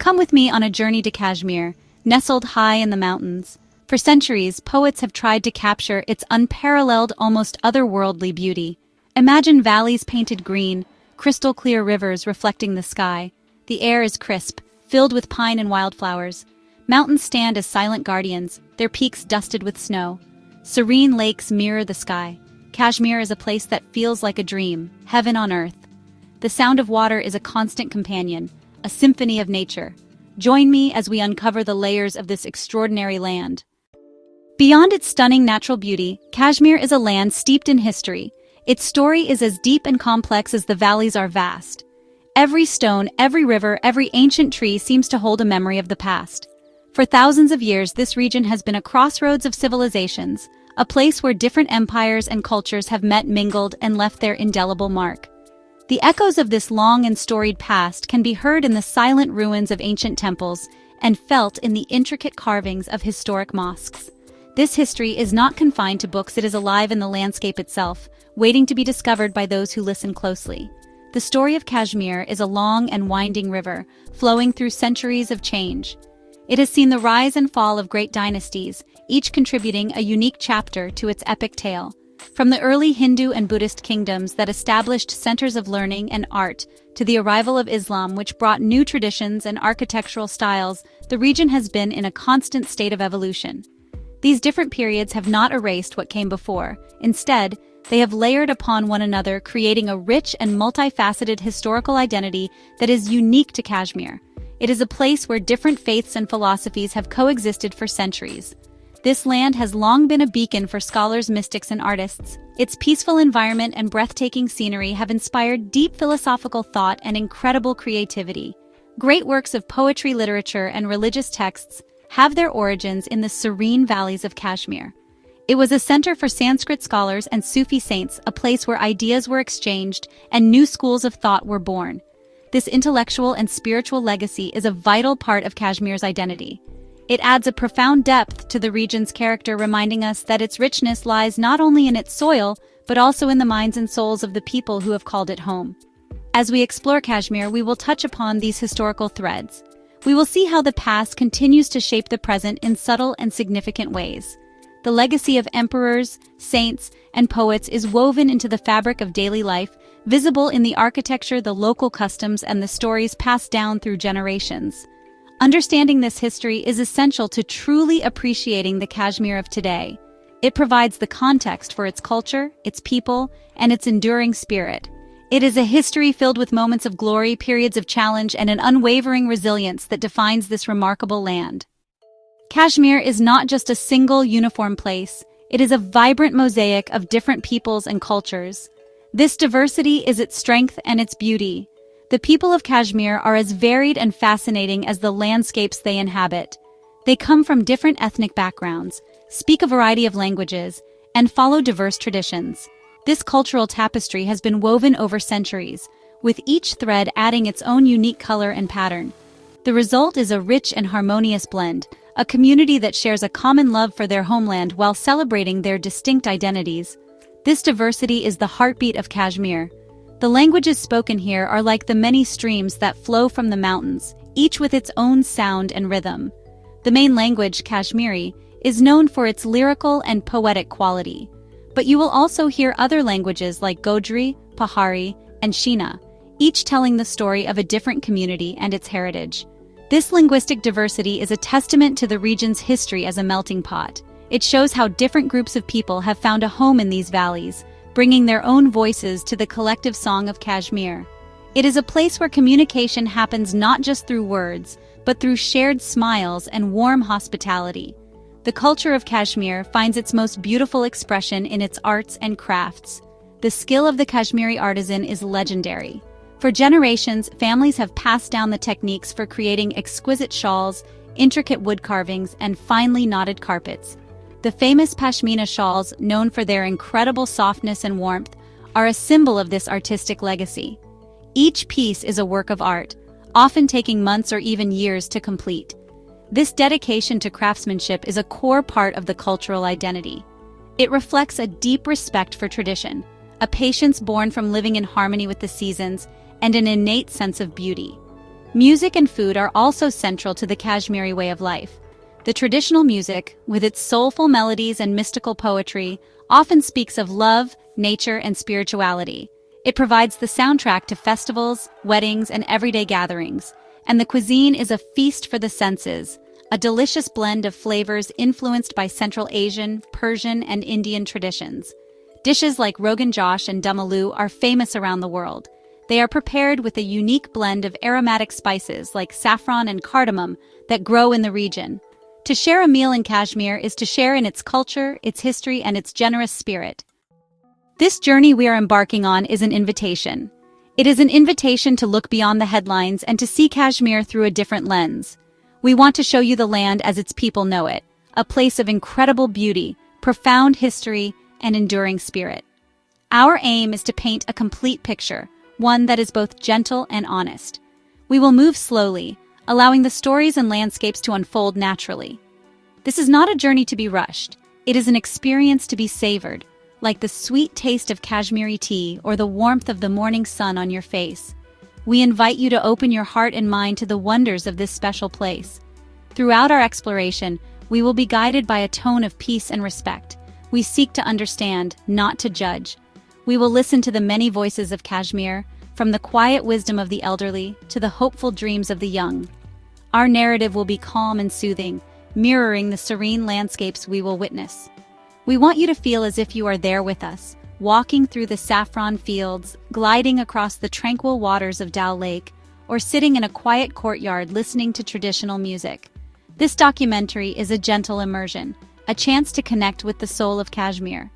Come with me on a journey to Kashmir, nestled high in the mountains. For centuries, poets have tried to capture its unparalleled, almost otherworldly beauty. Imagine valleys painted green, crystal-clear rivers reflecting the sky. The air is crisp, filled with pine and wildflowers. Mountains stand as silent guardians, their peaks dusted with snow. Serene lakes mirror the sky. Kashmir is a place that feels like a dream, heaven on earth. The sound of water is a constant companion, a symphony of nature. Join me as we uncover the layers of this extraordinary land. Beyond its stunning natural beauty, Kashmir is a land steeped in history. Its story is as deep and complex as the valleys are vast. Every stone, every river, every ancient tree seems to hold a memory of the past. For thousands of years, this region has been a crossroads of civilizations, a place where different empires and cultures have met, mingled, and left their indelible mark. The echoes of this long and storied past can be heard in the silent ruins of ancient temples and felt in the intricate carvings of historic mosques. This history is not confined to books, it is alive in the landscape itself, waiting to be discovered by those who listen closely. The story of Kashmir is a long and winding river, flowing through centuries of change. It has seen the rise and fall of great dynasties, each contributing a unique chapter to its epic tale. From the early Hindu and Buddhist kingdoms that established centers of learning and art, to the arrival of Islam, which brought new traditions and architectural styles, the region has been in a constant state of evolution. These different periods have not erased what came before. Instead, they have layered upon one another, creating a rich and multifaceted historical identity that is unique to Kashmir. It is a place where different faiths and philosophies have coexisted for centuries. This land has long been a beacon for scholars, mystics, and artists. Its peaceful environment and breathtaking scenery have inspired deep philosophical thought and incredible creativity. Great works of poetry, literature, and religious texts have their origins in the serene valleys of Kashmir. It was a center for Sanskrit scholars and Sufi saints, a place where ideas were exchanged and new schools of thought were born. This intellectual and spiritual legacy is a vital part of Kashmir's identity. It adds a profound depth to the region's character, reminding us that its richness lies not only in its soil, but also in the minds and souls of the people who have called it home. As we explore Kashmir, we will touch upon these historical threads. We will see how the past continues to shape the present in subtle and significant ways. The legacy of emperors, saints, and poets is woven into the fabric of daily life, visible in the architecture, the local customs, and the stories passed down through generations. Understanding this history is essential to truly appreciating the Kashmir of today. It provides the context for its culture, its people, and its enduring spirit. It is a history filled with moments of glory, periods of challenge, and an unwavering resilience that defines this remarkable land. Kashmir is not just a single, uniform place. It is a vibrant mosaic of different peoples and cultures. This diversity is its strength and its beauty. The people of Kashmir are as varied and fascinating as the landscapes they inhabit. They come from different ethnic backgrounds, speak a variety of languages, and follow diverse traditions. This cultural tapestry has been woven over centuries, with each thread adding its own unique color and pattern. The result is a rich and harmonious blend, a community that shares a common love for their homeland while celebrating their distinct identities. This diversity is the heartbeat of Kashmir. The languages spoken here are like the many streams that flow from the mountains, each with its own sound and rhythm. The main language, Kashmiri, is known for its lyrical and poetic quality. But you will also hear other languages like Godri, Pahari, and Shina, each telling the story of a different community and its heritage. This linguistic diversity is a testament to the region's history as a melting pot. It shows how different groups of people have found a home in these valleys, bringing their own voices to the collective song of Kashmir. It is a place where communication happens not just through words, but through shared smiles and warm hospitality. The culture of Kashmir finds its most beautiful expression in its arts and crafts. The skill of the Kashmiri artisan is legendary. For generations, families have passed down the techniques for creating exquisite shawls, intricate wood carvings, and finely knotted carpets. The famous pashmina shawls, known for their incredible softness and warmth, are a symbol of this artistic legacy. Each piece is a work of art, often taking months or even years to complete. This dedication to craftsmanship is a core part of the cultural identity. It reflects a deep respect for tradition, a patience born from living in harmony with the seasons, and an innate sense of beauty. Music and food are also central to the Kashmiri way of life. The traditional music, with its soulful melodies and mystical poetry, often speaks of love, nature, and spirituality. It provides the soundtrack to festivals, weddings, and everyday gatherings. And the cuisine is a feast for the senses, a delicious blend of flavors influenced by Central Asian, Persian, and Indian traditions. Dishes like Rogan Josh and Dum Aloo are famous around the world. They are prepared with a unique blend of aromatic spices like saffron and cardamom that grow in the region. To share a meal in Kashmir is to share in its culture, its history, and its generous spirit. This journey we are embarking on is an invitation. It is an invitation to look beyond the headlines and to see Kashmir through a different lens. We want to show you the land as its people know it, a place of incredible beauty, profound history, and enduring spirit. Our aim is to paint a complete picture, one that is both gentle and honest. We will move slowly, allowing the stories and landscapes to unfold naturally. This is not a journey to be rushed. It is an experience to be savored, like the sweet taste of Kashmiri tea or the warmth of the morning sun on your face. We invite you to open your heart and mind to the wonders of this special place. Throughout our exploration, we will be guided by a tone of peace and respect. We seek to understand, not to judge. We will listen to the many voices of Kashmir, from the quiet wisdom of the elderly to the hopeful dreams of the young. Our narrative will be calm and soothing, mirroring the serene landscapes we will witness. We want you to feel as if you are there with us, walking through the saffron fields, gliding across the tranquil waters of Dal Lake, or sitting in a quiet courtyard listening to traditional music. This documentary is a gentle immersion, a chance to connect with the soul of Kashmir.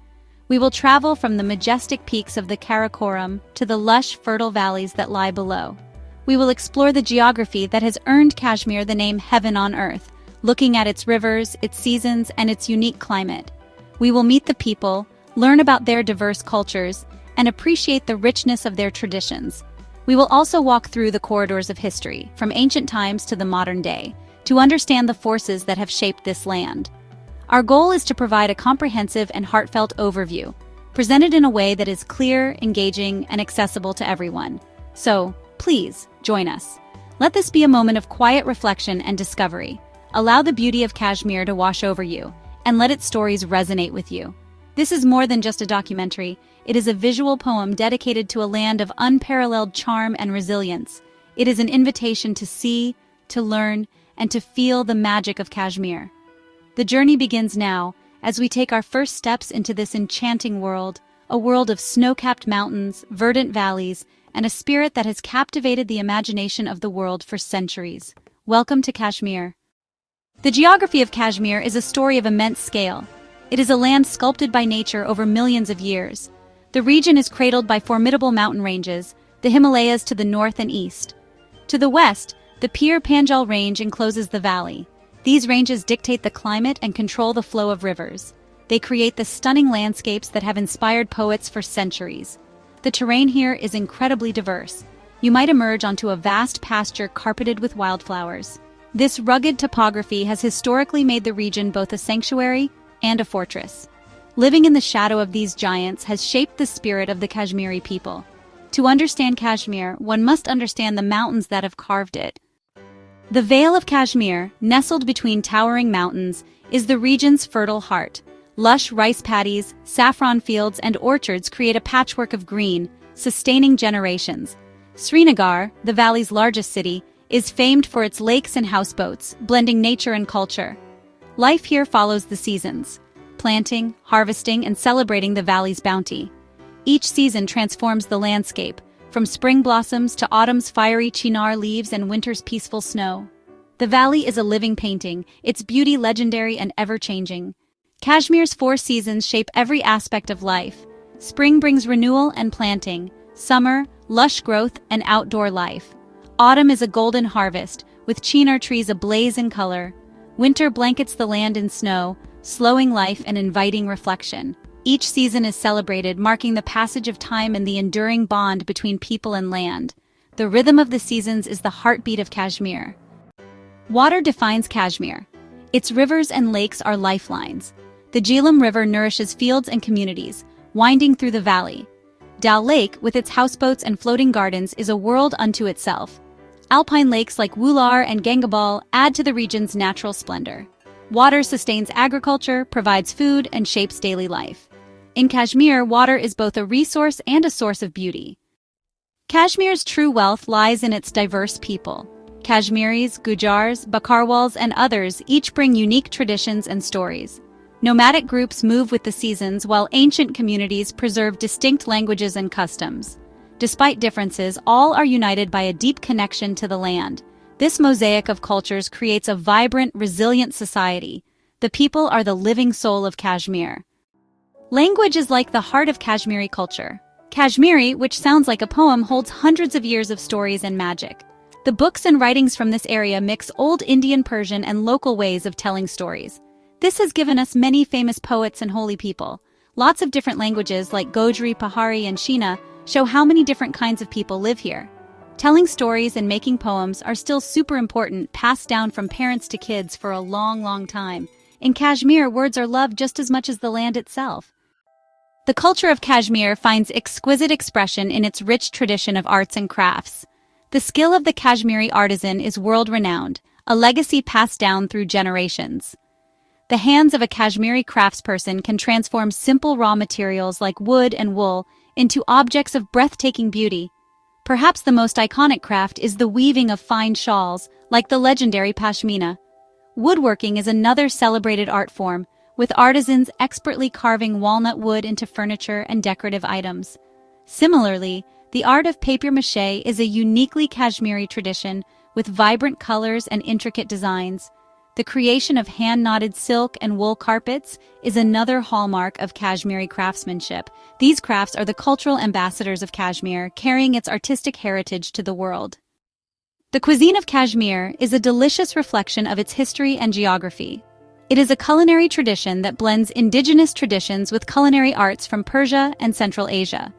We will travel from the majestic peaks of the Karakoram to the lush, fertile valleys that lie below. We will explore the geography that has earned Kashmir the name Heaven on Earth, looking at its rivers, its seasons, and its unique climate. We will meet the people, learn about their diverse cultures, and appreciate the richness of their traditions. We will also walk through the corridors of history, from ancient times to the modern day, to understand the forces that have shaped this land. Our goal is to provide a comprehensive and heartfelt overview, presented in a way that is clear, engaging, and accessible to everyone. So, please, join us. Let this be a moment of quiet reflection and discovery. Allow the beauty of Kashmir to wash over you, and let its stories resonate with you. This is more than just a documentary. It is a visual poem dedicated to a land of unparalleled charm and resilience. It is an invitation to see, to learn, and to feel the magic of Kashmir. The journey begins now, as we take our first steps into this enchanting world, a world of snow-capped mountains, verdant valleys, and a spirit that has captivated the imagination of the world for centuries. Welcome to Kashmir. The geography of Kashmir is a story of immense scale. It is a land sculpted by nature over millions of years. The region is cradled by formidable mountain ranges, the Himalayas to the north and east. To the west, the Pir Panjal Range encloses the valley. These ranges dictate the climate and control the flow of rivers. They create the stunning landscapes that have inspired poets for centuries. The terrain here is incredibly diverse. You might emerge onto a vast pasture carpeted with wildflowers. This rugged topography has historically made the region both a sanctuary and a fortress. Living in the shadow of these giants has shaped the spirit of the Kashmiri people. To understand Kashmir, one must understand the mountains that have carved it. The Vale of Kashmir, nestled between towering mountains, is the region's fertile heart. Lush rice paddies, saffron fields, and orchards create a patchwork of green, sustaining generations. Srinagar, the valley's largest city, is famed for its lakes and houseboats, blending nature and culture. Life here follows the seasons, planting, harvesting, and celebrating the valley's bounty. Each season transforms the landscape, from spring blossoms to autumn's fiery chinar leaves and winter's peaceful snow. The valley is a living painting, its beauty legendary and ever-changing. Kashmir's 4 seasons shape every aspect of life. Spring brings renewal and planting, summer, lush growth and outdoor life. Autumn is a golden harvest, with chinar trees ablaze in color. Winter blankets the land in snow, slowing life and inviting reflection. Each season is celebrated, marking the passage of time and the enduring bond between people and land. The rhythm of the seasons is the heartbeat of Kashmir. Water defines Kashmir. Its rivers and lakes are lifelines. The Jhelum River nourishes fields and communities, winding through the valley. Dal Lake, with its houseboats and floating gardens, is a world unto itself. Alpine lakes like Wular and Gangabal add to the region's natural splendor. Water sustains agriculture, provides food, and shapes daily life. In Kashmir, water is both a resource and a source of beauty. Kashmir's true wealth lies in its diverse people. Kashmiris, Gujars, Bakarwals, and others each bring unique traditions and stories. Nomadic groups move with the seasons while ancient communities preserve distinct languages and customs. Despite differences, all are united by a deep connection to the land. This mosaic of cultures creates a vibrant, resilient society. The people are the living soul of Kashmir. Language is like the heart of Kashmiri culture. Kashmiri, which sounds like a poem, holds hundreds of years of stories and magic. The books and writings from this area mix old Indian Persian and local ways of telling stories. This has given us many famous poets and holy people. Lots of different languages like Gojri, Pahari, and Shina show how many different kinds of people live here. Telling stories and making poems are still super important, passed down from parents to kids for a long, long time. In Kashmir, words are loved just as much as the land itself. The culture of Kashmir finds exquisite expression in its rich tradition of arts and crafts. The skill of the Kashmiri artisan is world-renowned, a legacy passed down through generations. The hands of a Kashmiri craftsperson can transform simple raw materials like wood and wool into objects of breathtaking beauty. Perhaps the most iconic craft is the weaving of fine shawls, like the legendary pashmina. Woodworking is another celebrated art form, with artisans expertly carving walnut wood into furniture and decorative items. Similarly, the art of papier-mâché is a uniquely Kashmiri tradition with vibrant colors and intricate designs. The creation of hand-knotted silk and wool carpets is another hallmark of Kashmiri craftsmanship. These crafts are the cultural ambassadors of Kashmir, carrying its artistic heritage to the world. The cuisine of Kashmir is a delicious reflection of its history and geography. It is a culinary tradition that blends indigenous traditions with culinary arts from Persia and Central Asia.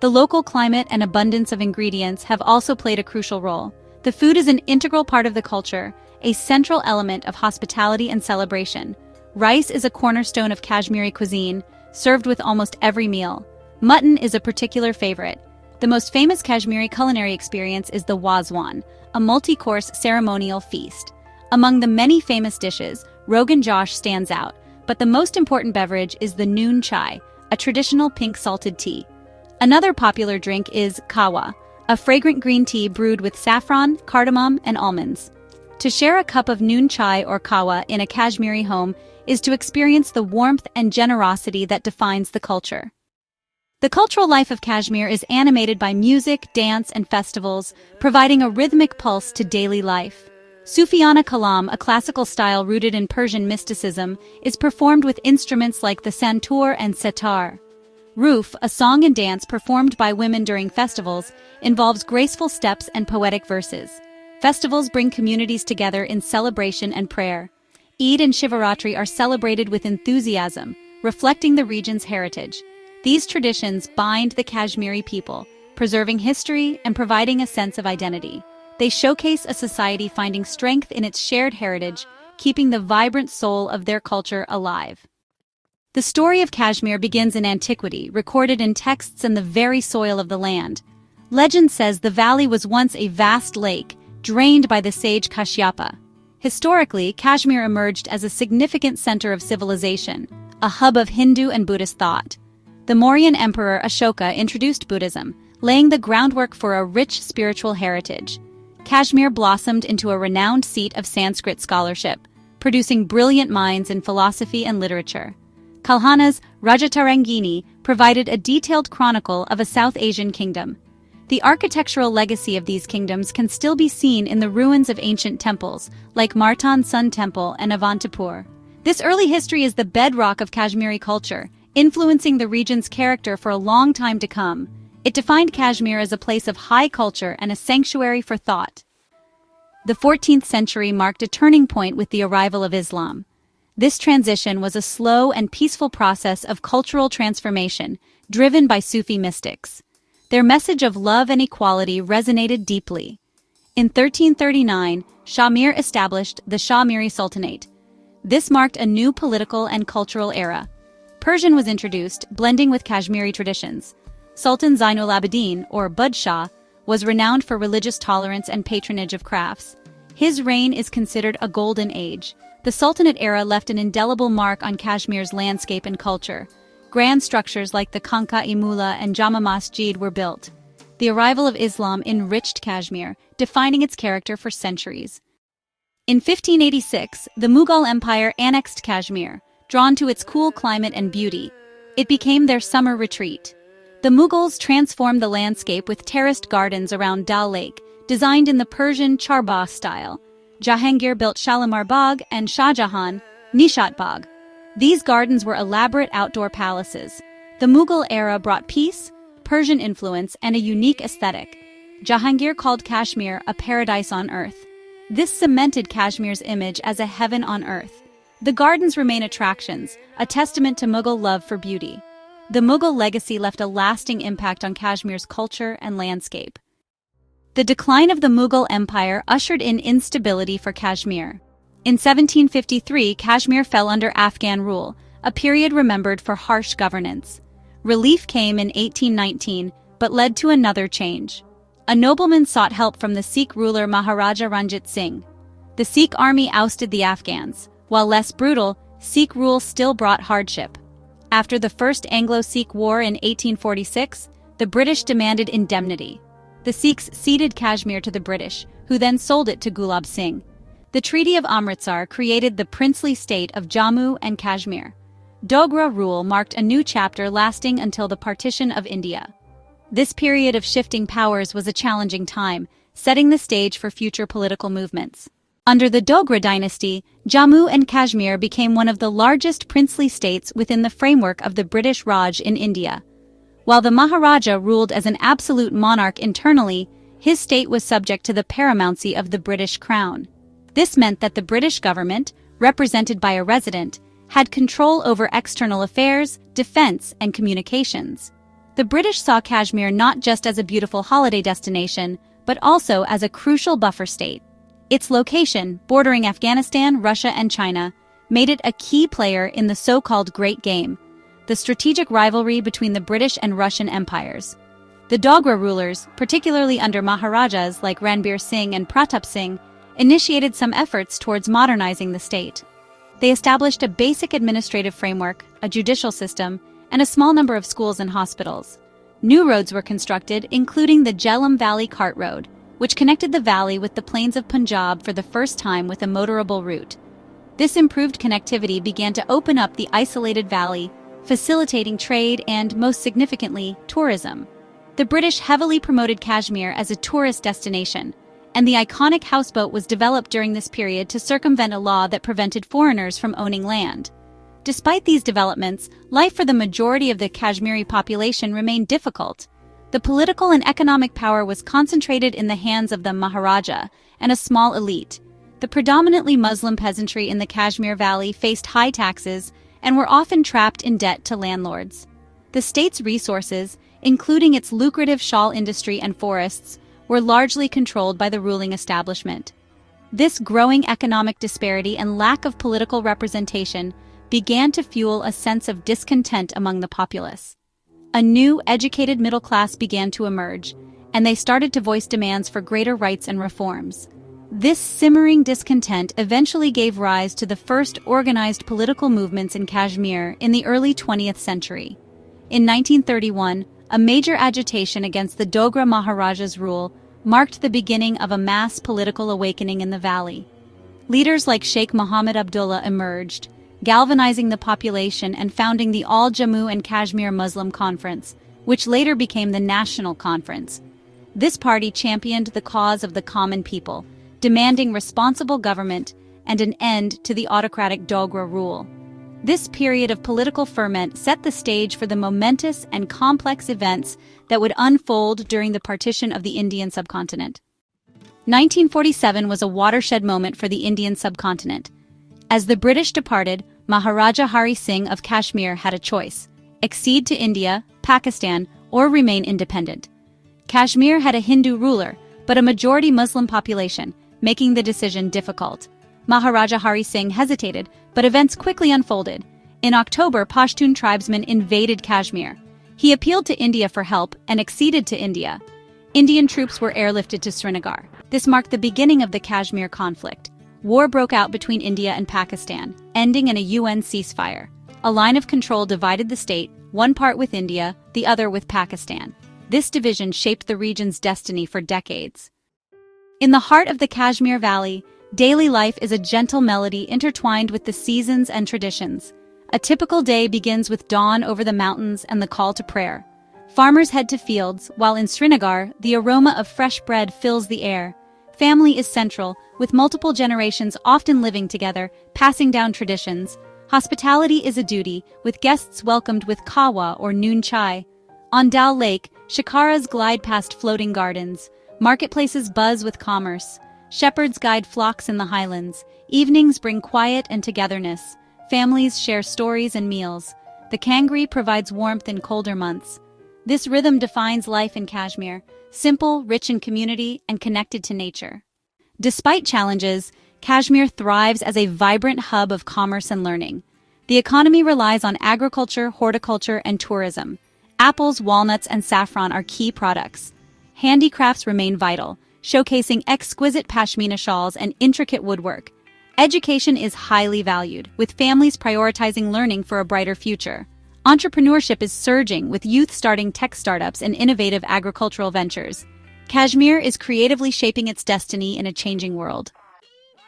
The local climate and abundance of ingredients have also played a crucial role. The food is an integral part of the culture, a central element of hospitality and celebration. Rice is a cornerstone of Kashmiri cuisine, served with almost every meal. Mutton is a particular favorite. The most famous Kashmiri culinary experience is the wazwan, a multi-course ceremonial feast. Among the many famous dishes, Rogan Josh stands out, but the most important beverage is the noon chai, a traditional pink salted tea. Another popular drink is kawa, a fragrant green tea brewed with saffron, cardamom, and almonds. To share a cup of noon chai or kawa in a Kashmiri home is to experience the warmth and generosity that defines the culture. The cultural life of Kashmir is animated by music, dance, and festivals, providing a rhythmic pulse to daily life. Sufiyana Kalam, a classical style rooted in Persian mysticism, is performed with instruments like the santur and setar. Roof, a song and dance performed by women during festivals, involves graceful steps and poetic verses. Festivals bring communities together in celebration and prayer. Eid and Shivaratri are celebrated with enthusiasm, reflecting the region's heritage. These traditions bind the Kashmiri people, preserving history and providing a sense of identity. They showcase a society finding strength in its shared heritage, keeping the vibrant soul of their culture alive. The story of Kashmir begins in antiquity, recorded in texts and the very soil of the land. Legend says the valley was once a vast lake, drained by the sage Kashyapa. Historically, Kashmir emerged as a significant center of civilization, a hub of Hindu and Buddhist thought. The Mauryan Emperor Ashoka introduced Buddhism, laying the groundwork for a rich spiritual heritage. Kashmir blossomed into a renowned seat of Sanskrit scholarship, producing brilliant minds in philosophy and literature. Kalhana's Rajatarangini provided a detailed chronicle of a South Asian kingdom. The architectural legacy of these kingdoms can still be seen in the ruins of ancient temples, like Martan Sun Temple and Avantapur. This early history is the bedrock of Kashmiri culture, influencing the region's character for a long time to come. It defined Kashmir as a place of high culture and a sanctuary for thought. The 14th century marked a turning point with the arrival of Islam. This transition was a slow and peaceful process of cultural transformation, driven by Sufi mystics. Their message of love and equality resonated deeply. In 1339, Shah Mir established the Shah-Miri Sultanate. This marked a new political and cultural era. Persian was introduced, blending with Kashmiri traditions. Sultan Zainul Abidin, or Bud Shah, was renowned for religious tolerance and patronage of crafts. His reign is considered a golden age. The Sultanate era left an indelible mark on Kashmir's landscape and culture. Grand structures like the Kanka-i-Mula and Jama Masjid were built. The arrival of Islam enriched Kashmir, defining its character for centuries. In 1586, the Mughal Empire annexed Kashmir, drawn to its cool climate and beauty. It became their summer retreat. The Mughals transformed the landscape with terraced gardens around Dal Lake, designed in the Persian Charbagh style. Jahangir built Shalimar Bagh and Shah Jahan, Nishat Bagh. These gardens were elaborate outdoor palaces. The Mughal era brought peace, Persian influence, and a unique aesthetic. Jahangir called Kashmir a paradise on earth. This cemented Kashmir's image as a heaven on earth. The gardens remain attractions, a testament to Mughal love for beauty. The Mughal legacy left a lasting impact on Kashmir's culture and landscape. The decline of the Mughal Empire ushered in instability for Kashmir. In 1753, Kashmir fell under Afghan rule, a period remembered for harsh governance. Relief came in 1819, but led to another change. A nobleman sought help from the Sikh ruler Maharaja Ranjit Singh. The Sikh army ousted the Afghans. While less brutal, Sikh rule still brought hardship. After the First Anglo-Sikh War in 1846, the British demanded indemnity. The Sikhs ceded Kashmir to the British, who then sold it to Gulab Singh. The Treaty of Amritsar created the princely state of Jammu and Kashmir. Dogra rule marked a new chapter lasting until the partition of India. This period of shifting powers was a challenging time, setting the stage for future political movements. Under the Dogra dynasty, Jammu and Kashmir became one of the largest princely states within the framework of the British Raj in India. While the Maharaja ruled as an absolute monarch internally, his state was subject to the paramountcy of the British crown. This meant that the British government, represented by a resident, had control over external affairs, defense, and communications. The British saw Kashmir not just as a beautiful holiday destination, but also as a crucial buffer state. Its location, bordering Afghanistan, Russia, and China, made it a key player in the so-called Great Game, the strategic rivalry between the British and Russian empires. The Dogra rulers, particularly under Maharajas like Ranbir Singh and Pratap Singh, initiated some efforts towards modernizing the state. They established a basic administrative framework, a judicial system, and a small number of schools and hospitals. New roads were constructed, including the Jhelum Valley Cart Road, which connected the valley with the plains of Punjab for the first time with a motorable route. This improved connectivity began to open up the isolated valley, facilitating trade and, most significantly, tourism. The British heavily promoted Kashmir as a tourist destination, and the iconic houseboat was developed during this period to circumvent a law that prevented foreigners from owning land. Despite these developments, life for the majority of the Kashmiri population remained difficult. The political and economic power was concentrated in the hands of the Maharaja and a small elite. The predominantly Muslim peasantry in the Kashmir Valley faced high taxes and were often trapped in debt to landlords. The state's resources, including its lucrative shawl industry and forests, were largely controlled by the ruling establishment. This growing economic disparity and lack of political representation began to fuel a sense of discontent among the populace. A new, educated middle class began to emerge, and they started to voice demands for greater rights and reforms. This simmering discontent eventually gave rise to the first organized political movements in Kashmir in the early 20th century. In 1931, a major agitation against the Dogra Maharaja's rule marked the beginning of a mass political awakening in the valley. Leaders like Sheikh Muhammad Abdullah emerged, galvanizing the population and founding the All Jammu and Kashmir Muslim Conference, which later became the National Conference. This party championed the cause of the common people, demanding responsible government and an end to the autocratic Dogra rule. This period of political ferment set the stage for the momentous and complex events that would unfold during the partition of the Indian subcontinent. 1947 was a watershed moment for the Indian subcontinent. As the British departed, Maharaja Hari Singh of Kashmir had a choice: accede to India, Pakistan, or remain independent. Kashmir had a Hindu ruler, but a majority Muslim population, making the decision difficult. Maharaja Hari Singh hesitated, but events quickly unfolded. In October, Pashtun tribesmen invaded Kashmir. He appealed to India for help and acceded to India. Indian troops were airlifted to Srinagar. This marked the beginning of the Kashmir conflict. War broke out between India and Pakistan, ending in a UN ceasefire. A line of control divided the state, one part with India, the other with Pakistan. This division shaped the region's destiny for decades. In the heart of the Kashmir Valley, daily life is a gentle melody intertwined with the seasons and traditions. A typical day begins with dawn over the mountains and the call to prayer. Farmers head to fields, while in Srinagar, the aroma of fresh bread fills the air. Family is central, with multiple generations often living together, passing down traditions. Hospitality is a duty, with guests welcomed with kawa or noon chai. On Dal Lake, shikaras glide past floating gardens. Marketplaces buzz with commerce. Shepherds guide flocks in the highlands. Evenings bring quiet and togetherness. Families share stories and meals. The kangri provides warmth in colder months. This rhythm defines life in Kashmir, simple, rich in community, and connected to nature. Despite challenges, Kashmir thrives as a vibrant hub of commerce and learning. The economy relies on agriculture, horticulture, and tourism. Apples, walnuts, and saffron are key products. Handicrafts remain vital, showcasing exquisite pashmina shawls and intricate woodwork. Education is highly valued, with families prioritizing learning for a brighter future. Entrepreneurship is surging, with youth starting tech startups and innovative agricultural ventures. Kashmir is creatively shaping its destiny in a changing world.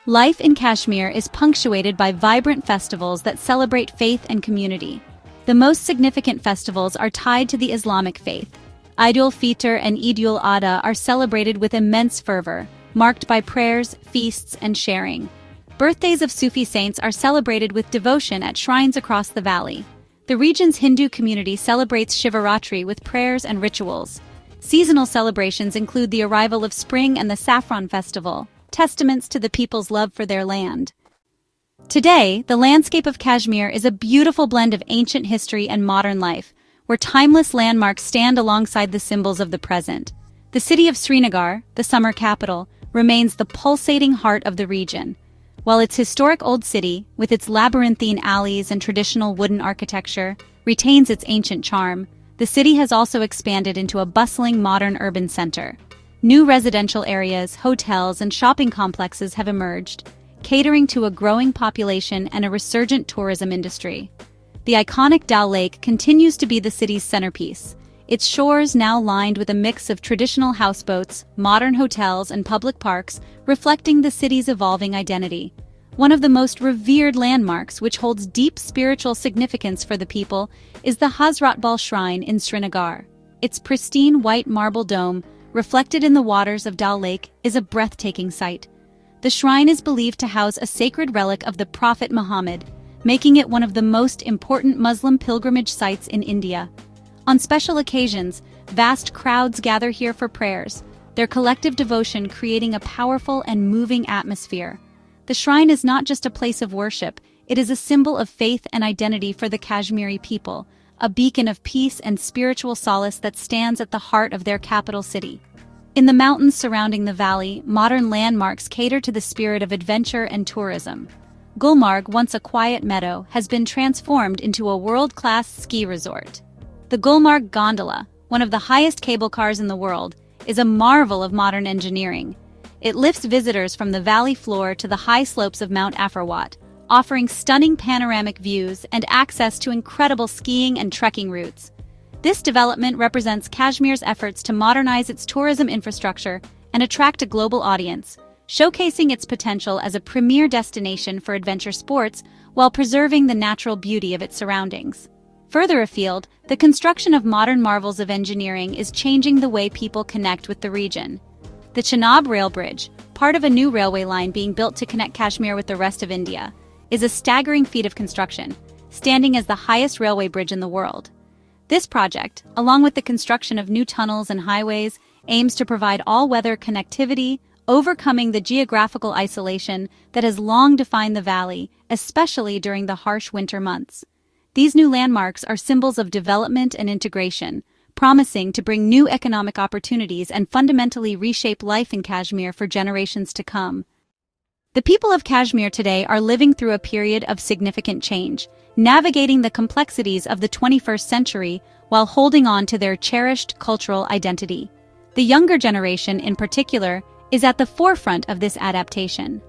Life in Kashmir is punctuated by vibrant festivals that celebrate faith and community. The most significant festivals are tied to the Islamic faith. Eid al-Fitr and Eid al-Adha are celebrated with immense fervor, marked by prayers, feasts, and sharing. Birthdays of Sufi saints are celebrated with devotion at shrines across the valley. The region's Hindu community celebrates Shivaratri with prayers and rituals. Seasonal celebrations include the arrival of spring and the Saffron Festival, testaments to the people's love for their land. Today, the landscape of Kashmir is a beautiful blend of ancient history and modern life, where timeless landmarks stand alongside the symbols of the present. The city of Srinagar, the summer capital, remains the pulsating heart of the region. While its historic old city, with its labyrinthine alleys and traditional wooden architecture, retains its ancient charm, the city has also expanded into a bustling modern urban center. New residential areas, hotels, and shopping complexes have emerged, catering to a growing population and a resurgent tourism industry. The iconic Dal Lake continues to be the city's centerpiece, its shores now lined with a mix of traditional houseboats, modern hotels, and public parks, reflecting the city's evolving identity. One of the most revered landmarks, which holds deep spiritual significance for the people, is the Hazrat Bal Shrine in Srinagar. Its pristine white marble dome, reflected in the waters of Dal Lake, is a breathtaking sight. The shrine is believed to house a sacred relic of the Prophet Muhammad, making it one of the most important Muslim pilgrimage sites in India. On special occasions, vast crowds gather here for prayers, their collective devotion creating a powerful and moving atmosphere. The shrine is not just a place of worship, it is a symbol of faith and identity for the Kashmiri people, a beacon of peace and spiritual solace that stands at the heart of their capital city. In the mountains surrounding the valley, modern landmarks cater to the spirit of adventure and tourism. Gulmarg, once a quiet meadow, has been transformed into a world-class ski resort. The Gulmarg Gondola, one of the highest cable cars in the world, is a marvel of modern engineering. It lifts visitors from the valley floor to the high slopes of Mount Afrawat, offering stunning panoramic views and access to incredible skiing and trekking routes. This development represents Kashmir's efforts to modernize its tourism infrastructure and attract a global audience, showcasing its potential as a premier destination for adventure sports while preserving the natural beauty of its surroundings. Further afield, the construction of modern marvels of engineering is changing the way people connect with the region. The Chenab Rail Bridge, part of a new railway line being built to connect Kashmir with the rest of India, is a staggering feat of construction, standing as the highest railway bridge in the world. This project, along with the construction of new tunnels and highways, aims to provide all-weather connectivity, overcoming the geographical isolation that has long defined the valley, especially during the harsh winter months. These new landmarks are symbols of development and integration, promising to bring new economic opportunities and fundamentally reshape life in Kashmir for generations to come. The people of Kashmir today are living through a period of significant change, navigating the complexities of the 21st century while holding on to their cherished cultural identity. The younger generation, in particular, is at the forefront of this adaptation.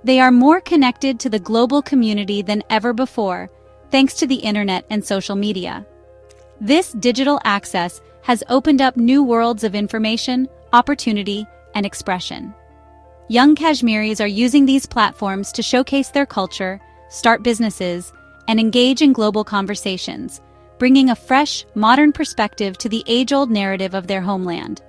They are more connected to the global community than ever before, thanks to the internet and social media. This digital access has opened up new worlds of information, opportunity, and expression. Young Kashmiris are using these platforms to showcase their culture, start businesses, and engage in global conversations, bringing a fresh, modern perspective to the age-old narrative of their homeland.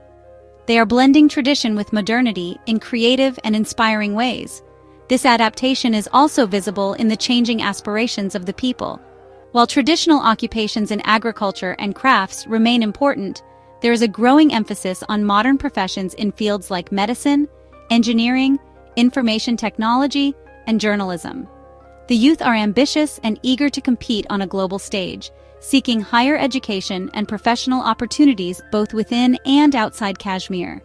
They are blending tradition with modernity in creative and inspiring ways. This adaptation is also visible in the changing aspirations of the people. While traditional occupations in agriculture and crafts remain important, there is a growing emphasis on modern professions in fields like medicine, engineering, information technology, and journalism. The youth are ambitious and eager to compete on a global stage, seeking higher education and professional opportunities both within and outside Kashmir.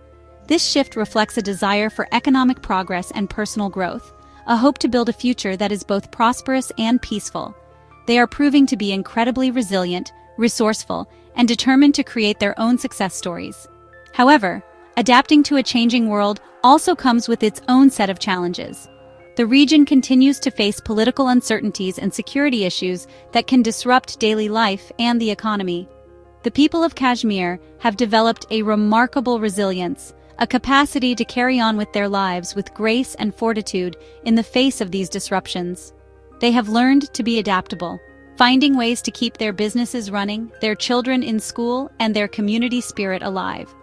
This shift reflects a desire for economic progress and personal growth, a hope to build a future that is both prosperous and peaceful. They are proving to be incredibly resilient, resourceful, and determined to create their own success stories. However, adapting to a changing world also comes with its own set of challenges. The region continues to face political uncertainties and security issues that can disrupt daily life and the economy. The people of Kashmir have developed a remarkable resilience, a capacity to carry on with their lives with grace and fortitude in the face of these disruptions. They have learned to be adaptable, finding ways to keep their businesses running, their children in school, and their community spirit alive.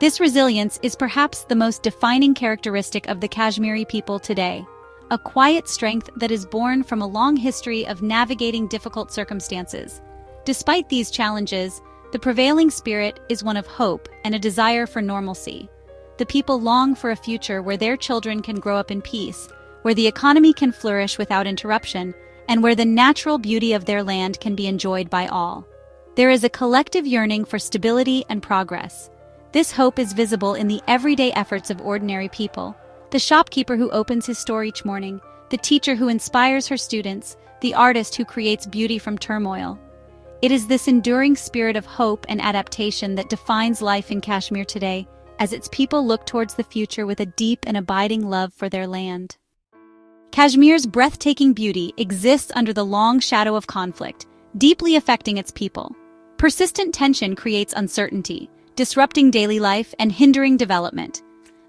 This resilience is perhaps the most defining characteristic of the Kashmiri people today, a quiet strength that is born from a long history of navigating difficult circumstances. Despite these challenges, the prevailing spirit is one of hope and a desire for normalcy. The people long for a future where their children can grow up in peace, where the economy can flourish without interruption, and where the natural beauty of their land can be enjoyed by all. There is a collective yearning for stability and progress. This hope is visible in the everyday efforts of ordinary people. The shopkeeper who opens his store each morning, the teacher who inspires her students, the artist who creates beauty from turmoil. It is this enduring spirit of hope and adaptation that defines life in Kashmir today, as its people look towards the future with a deep and abiding love for their land. Kashmir's breathtaking beauty exists under the long shadow of conflict, deeply affecting its people. Persistent tension creates uncertainty, disrupting daily life and hindering development.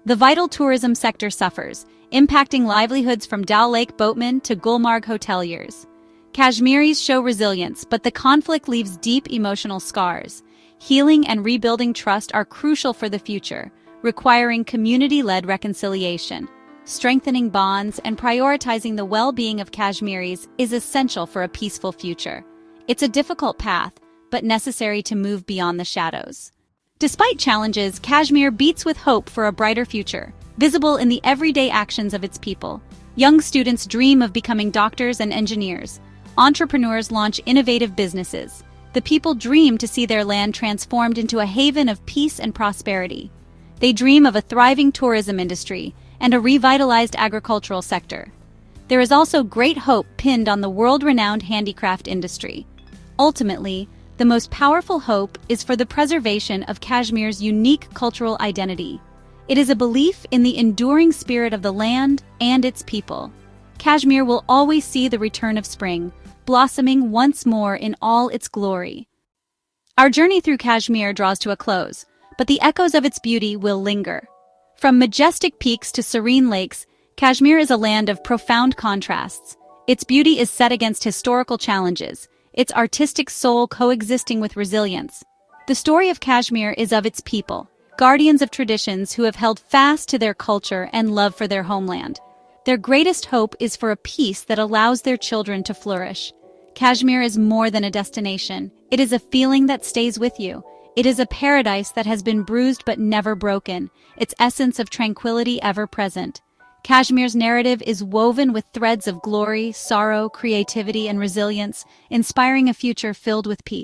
The vital tourism sector suffers, impacting livelihoods from Dal Lake boatmen to Gulmarg hoteliers. Kashmiris show resilience, but the conflict leaves deep emotional scars. Healing and rebuilding trust are crucial for the future, requiring community-led reconciliation. Strengthening bonds and prioritizing the well-being of Kashmiris is essential for a peaceful future. It's a difficult path, but necessary to move beyond the shadows. Despite challenges, Kashmir beats with hope for a brighter future, visible in the everyday actions of its people. Young students dream of becoming doctors and engineers. Entrepreneurs launch innovative businesses. The people dream to see their land transformed into a haven of peace and prosperity. They dream of a thriving tourism industry and a revitalized agricultural sector. There is also great hope pinned on the world-renowned handicraft industry. Ultimately, the most powerful hope is for the preservation of Kashmir's unique cultural identity. It is a belief in the enduring spirit of the land and its people. Kashmir will always see the return of spring, blossoming once more in all its glory. Our journey through Kashmir draws to a close, but the echoes of its beauty will linger. From majestic peaks to serene lakes, Kashmir is a land of profound contrasts. Its beauty is set against historical challenges, its artistic soul coexisting with resilience. The story of Kashmir is of its people, guardians of traditions who have held fast to their culture and love for their homeland. Their greatest hope is for a peace that allows their children to flourish. Kashmir is more than a destination. It is a feeling that stays with you. It is a paradise that has been bruised but never broken, its essence of tranquility ever present. Kashmir's narrative is woven with threads of glory, sorrow, creativity, and resilience, inspiring a future filled with peace.